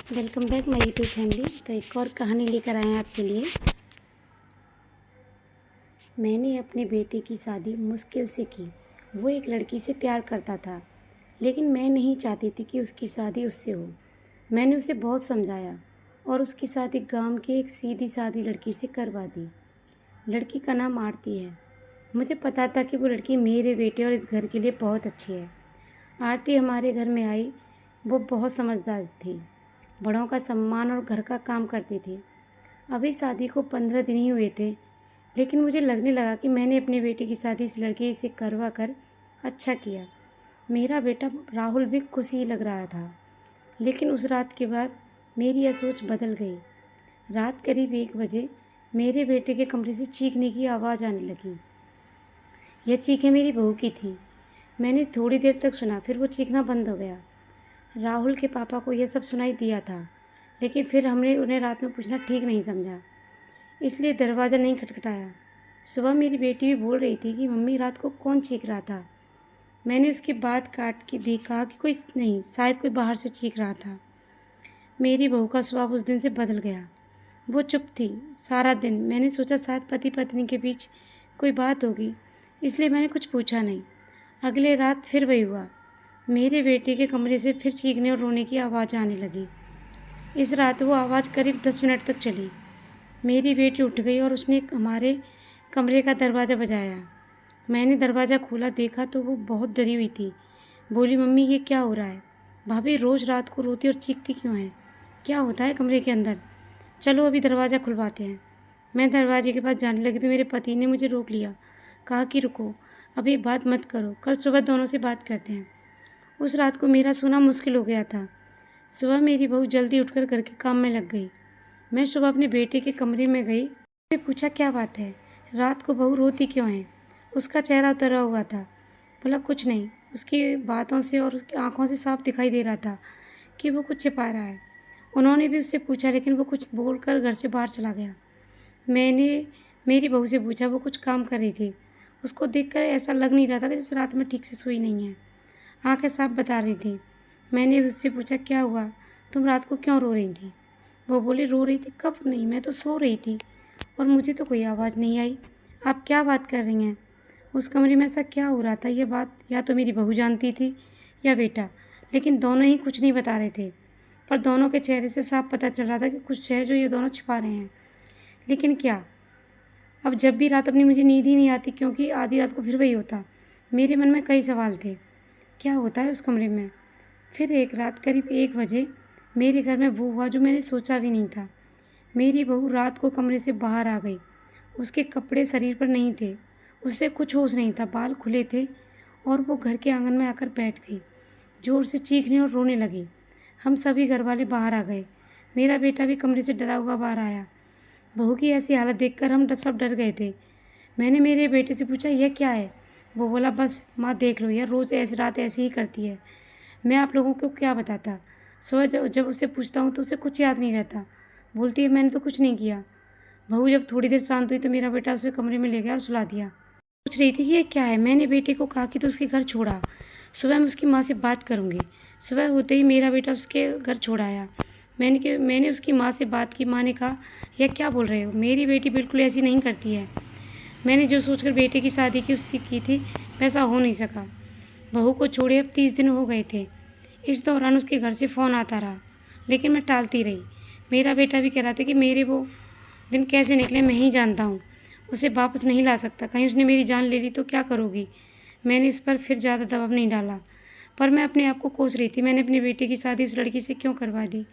Welcome back my YouTube family. तो एक और कहानी लेकर आए हैं आपके लिए। मैंने अपने बेटे की शादी मुश्किल से की। वो एक लड़की से प्यार करता था, लेकिन मैं नहीं चाहती थी कि उसकी शादी उससे हो। मैंने उसे बहुत समझाया और उसकी शादी गांव की एक सीधी सादी लड़की से करवा दी। लड़की का नाम आरती है। मुझे पता था कि वो लड़की मेरे बेटे और इस घर के लिए बहुत अच्छी है। आरती हमारे घर में आई। वो बहुत समझदार थी, बड़ों का सम्मान और घर का काम करती थी। अभी शादी को 15 दिन ही हुए थे, लेकिन मुझे लगने लगा कि मैंने अपने बेटे की शादी इस लड़के से करवा कर अच्छा किया। मेरा बेटा राहुल भी खुश ही लग रहा था। लेकिन उस रात के बाद मेरी यह सोच बदल गई। रात करीब 1 बजे मेरे बेटे के कमरे से चीखने की आवाज़ आने लगी। यह चीखें मेरी बहू की थी। मैंने थोड़ी देर तक सुना, फिर वो चीखना बंद हो गया। राहुल के पापा को यह सब सुनाई दिया था, लेकिन फिर हमने उन्हें रात में पूछना ठीक नहीं समझा, इसलिए दरवाज़ा नहीं खटखटाया। सुबह मेरी बेटी भी बोल रही थी कि मम्मी रात को कौन चीख रहा था। मैंने उसकी बात काट के देखा कि कोई नहीं, शायद कोई बाहर से चीख रहा था। मेरी बहू का स्वभाव उस दिन से बदल गया। वो चुप थी सारा दिन। मैंने सोचा शायद पति पत्नी के बीच कोई बात होगी, इसलिए मैंने कुछ पूछा नहीं। अगले रात फिर वही हुआ। मेरे बेटे के कमरे से फिर चीखने और रोने की आवाज़ आने लगी। इस रात वो आवाज़ करीब 10 मिनट तक चली। मेरी बेटी उठ गई और उसने हमारे कमरे का दरवाज़ा बजाया। मैंने दरवाज़ा खोला, देखा तो वो बहुत डरी हुई थी। बोली, मम्मी ये क्या हो रहा है? भाभी रोज़ रात को रोती और चीखती क्यों है? क्या होता है कमरे के अंदर? चलो अभी दरवाज़ा खुलवाते हैं। मैं दरवाजे के पास जाने लगी तो मेरे पति ने मुझे रोक लिया। कहा कि रुको, अभी बात मत करो, कल सुबह दोनों से बात करते हैं। उस रात को मेरा सोना मुश्किल हो गया था। सुबह मेरी बहू जल्दी उठकर घर के काम में लग गई। मैं सुबह अपने बेटे के कमरे में गई। उसने पूछा, क्या बात है, रात को बहू रोती क्यों है? उसका चेहरा उतरा हुआ था। बोला, कुछ नहीं। उसकी बातों से और उसकी आंखों से साफ दिखाई दे रहा था कि वो कुछ छिपा रहा है। उन्होंने भी उससे पूछा, लेकिन वो कुछ बोलकर घर से बाहर चला गया। मैंने मेरी बहू से पूछा, वो कुछ काम कर रही थी। उसको देखकर ऐसा लग नहीं रहा था कि जैसे रात में ठीक से सोई नहीं है। आंखें साफ बता रही थी। मैंने उससे पूछा, क्या हुआ, तुम रात को क्यों रो रही थी? वो बोली, रो रही थी? कब नहीं, मैं तो सो रही थी और मुझे तो कोई आवाज़ नहीं आई। आप क्या बात कर रही हैं? उस कमरे में ऐसा क्या हो रहा था? ये बात या तो मेरी बहू जानती थी या बेटा, लेकिन दोनों ही कुछ नहीं बता रहे थे। पर दोनों के चेहरे से साफ पता चल रहा था कि कुछ है जो ये दोनों छिपा रहे हैं। लेकिन क्या? अब जब भी रात अपनी मुझे नींद ही नहीं आती, क्योंकि आधी रात को फिर वही होता। मेरे मन में कई सवाल थे। क्या होता है उस कमरे में? फिर एक रात करीब 1 बजे मेरे घर में वो हुआ जो मैंने सोचा भी नहीं था। मेरी बहू रात को कमरे से बाहर आ गई। उसके कपड़े शरीर पर नहीं थे, उससे कुछ होश नहीं था, बाल खुले थे और वो घर के आंगन में आकर बैठ गई। ज़ोर से चीखने और रोने लगी। हम सभी घर वाले बाहर आ गए। मेरा बेटा भी कमरे से डरा हुआ बाहर आया। बहू की ऐसी हालत देखकर हम सब डर गए थे। मैंने मेरे बेटे से पूछा, यह क्या है? वो बोला, बस माँ देख लो, यह रोज़ ऐसी रात ऐसी ही करती है। मैं आप लोगों को क्या बताता। सुबह जब जब उससे पूछता हूँ तो उसे कुछ याद नहीं रहता। बोलती है, मैंने तो कुछ नहीं किया। बहू जब थोड़ी देर शांत हुई तो मेरा बेटा उसे कमरे में ले गया और सुला दिया। पूछ रही थी कि ये क्या है। मैंने बेटे को कहा कि तो उसके घर छोड़ा, सुबह मैं उसकी माँ से बात करूँगी। सुबह होते ही मेरा बेटा उसके घर छोड़ आया। मैंने उसकी माँ से बात की। माँ ने कहा, यह क्या बोल रहे हो, मेरी बेटी बिल्कुल ऐसी नहीं करती है। मैंने जो सोचकर बेटे की शादी की उससे की थी, वैसा हो नहीं सका। बहू को छोड़े अब 30 दिन हो गए थे। इस दौरान उसके घर से फ़ोन आता रहा, लेकिन मैं टालती रही। मेरा बेटा भी कह रहा था कि मेरे वो दिन कैसे निकले मैं ही जानता हूँ, उसे वापस नहीं ला सकता। कहीं उसने मेरी जान ले ली तो क्या करोगी? मैंने इस पर फिर ज़्यादा दबाव नहीं डाला, पर मैं अपने आप को कोस रही थी। मैंने अपने बेटे की शादी उस लड़की से क्यों करवा दी?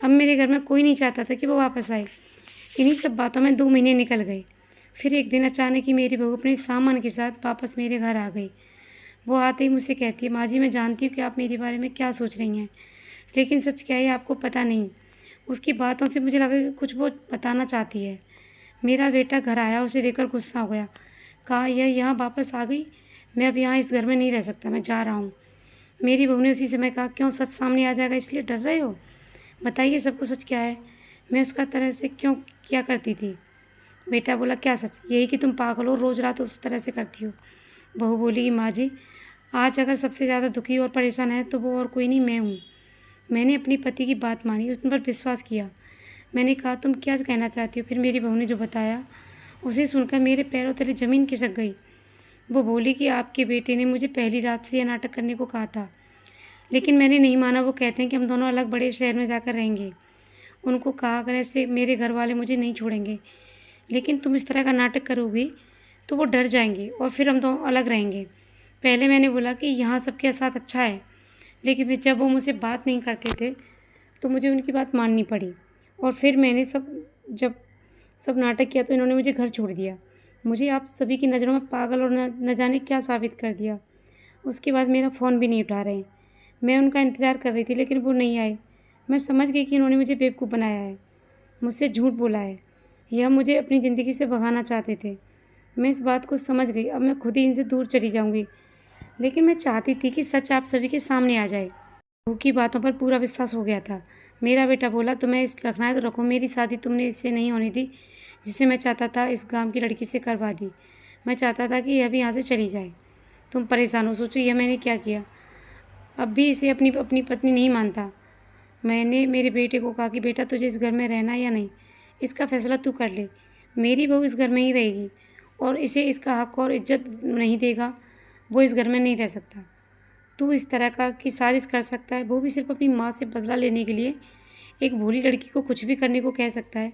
अब मेरे घर में कोई नहीं चाहता था कि वो वापस आए। इन्हीं सब बातों में 2 महीने निकल गए। फिर एक दिन अचानक ही मेरी बहू अपने सामान के साथ वापस मेरे घर आ गई। वो आते ही मुझसे कहती है, माँ जी मैं जानती हूँ कि आप मेरे बारे में क्या सोच रही हैं, लेकिन सच क्या है आपको पता नहीं। उसकी बातों से मुझे लगा कि कुछ वो बताना चाहती है। मेरा बेटा घर आया, उसे देखकर गुस्सा हो गया। कहा, यह यहाँ वापस आ गई? मैं अब यहाँ इस घर में नहीं रह सकता, मैं जा रहा हूँ। मेरी बहू ने उसी समय कहा, क्यों, सच सामने आ जाएगा इसलिए डर रहे हो? बताइए सबको सच क्या है, मैं उसका तरह से क्यों किया करती थी? बेटा बोला, क्या सच? यही कि तुम पागल हो, रोज़ रात उस तरह से करती हो। बहू बोली कि माँ जी, आज अगर सबसे ज़्यादा दुखी और परेशान है तो वो और कोई नहीं, मैं हूँ। मैंने अपने पति की बात मानी, उस पर विश्वास किया। मैंने कहा, तुम क्या कहना चाहती हो? फिर मेरी बहू ने जो बताया उसे सुनकर मेरे पैरों तले ज़मीन खिसक गई। वो बोली कि आपके बेटे ने मुझे पहली रात से यह नाटक करने को कहा था, लेकिन मैंने नहीं माना। वो कहते हैं कि हम दोनों अलग बड़े शहर में जाकर रहेंगे। उनको कहा अगर ऐसे मेरे घर वाले मुझे नहीं छोड़ेंगे, लेकिन तुम इस तरह का नाटक करोगी तो वो डर जाएंगे और फिर हम दोनों अलग रहेंगे। पहले मैंने बोला कि यहाँ सबके साथ अच्छा है, लेकिन फिर जब वो मुझसे बात नहीं करते थे तो मुझे उनकी बात माननी पड़ी। और फिर मैंने जब सब नाटक किया तो इन्होंने मुझे घर छोड़ दिया। मुझे आप सभी की नज़रों में पागल और न जाने क्या साबित कर दिया। उसके बाद मेरा फ़ोन भी नहीं उठा रहे। मैं उनका इंतज़ार कर रही थी, लेकिन वो नहीं आए। मैं समझ गई कि इन्होंने मुझे बेवकूफ़ बनाया है, मुझसे झूठ बोला है, यह मुझे अपनी ज़िंदगी से भगाना चाहते थे। मैं इस बात को समझ गई। अब मैं खुद ही इनसे दूर चली जाऊंगी, लेकिन मैं चाहती थी कि सच आप सभी के सामने आ जाए। बहू की बातों पर पूरा विश्वास हो गया था। मेरा बेटा बोला, तुम्हें इस रखना है तो रखो, मेरी शादी तुमने इससे नहीं होनी थी जिसे मैं चाहता था इस गांव की लड़की से करवा दी। मैं चाहता था कि यह भी यहाँ से चली जाए। तुम परेशान हो, सोचो यह मैंने क्या किया। अब भी इसे अपनी अपनी पत्नी नहीं मानता। मैंने मेरे बेटे को कहा कि बेटा तुझे इस घर में रहना है या नहीं, इसका फैसला तू कर ले। मेरी बहू इस घर में ही रहेगी और इसे इसका हक और इज्जत नहीं देगा, वो इस घर में नहीं रह सकता। तू इस तरह का की साजिश कर सकता है, वो भी सिर्फ अपनी माँ से बदला लेने के लिए। एक भोली लड़की को कुछ भी करने को कह सकता है।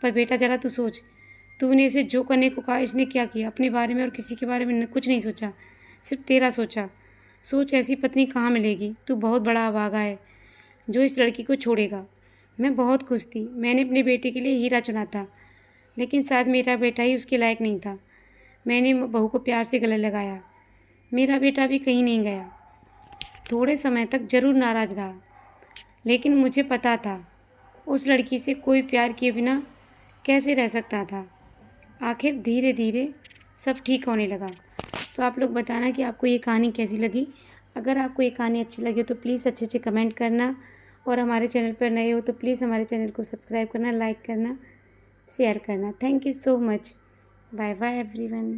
पर बेटा ज़रा तू सोच, तूने इसे जो करने को कहा इसने क्या किया? अपने बारे में और किसी के बारे में कुछ नहीं सोचा, सिर्फ तेरा सोचा। सोच ऐसी पत्नी कहाँ मिलेगी? तू बहुत बड़ा अभागा है जो इस लड़की को छोड़ेगा। मैं बहुत खुश थी। मैंने अपने बेटे के लिए हीरा चुना था, लेकिन शायद मेरा बेटा ही उसके लायक नहीं था। मैंने बहू को प्यार से गले लगाया। मेरा बेटा भी कहीं नहीं गया। थोड़े समय तक ज़रूर नाराज़ रहा, लेकिन मुझे पता था उस लड़की से कोई प्यार किए बिना कैसे रह सकता था। आखिर धीरे धीरे सब ठीक होने लगा। तो आप लोग बताना कि आपको ये कहानी कैसी लगी। अगर आपको ये कहानी अच्छी लगी तो प्लीज़ अच्छे अच्छे कमेंट करना, और हमारे चैनल पर नए हो तो प्लीज़ हमारे चैनल को सब्सक्राइब करना, लाइक करना, शेयर करना। Thank you so much. Bye bye everyone.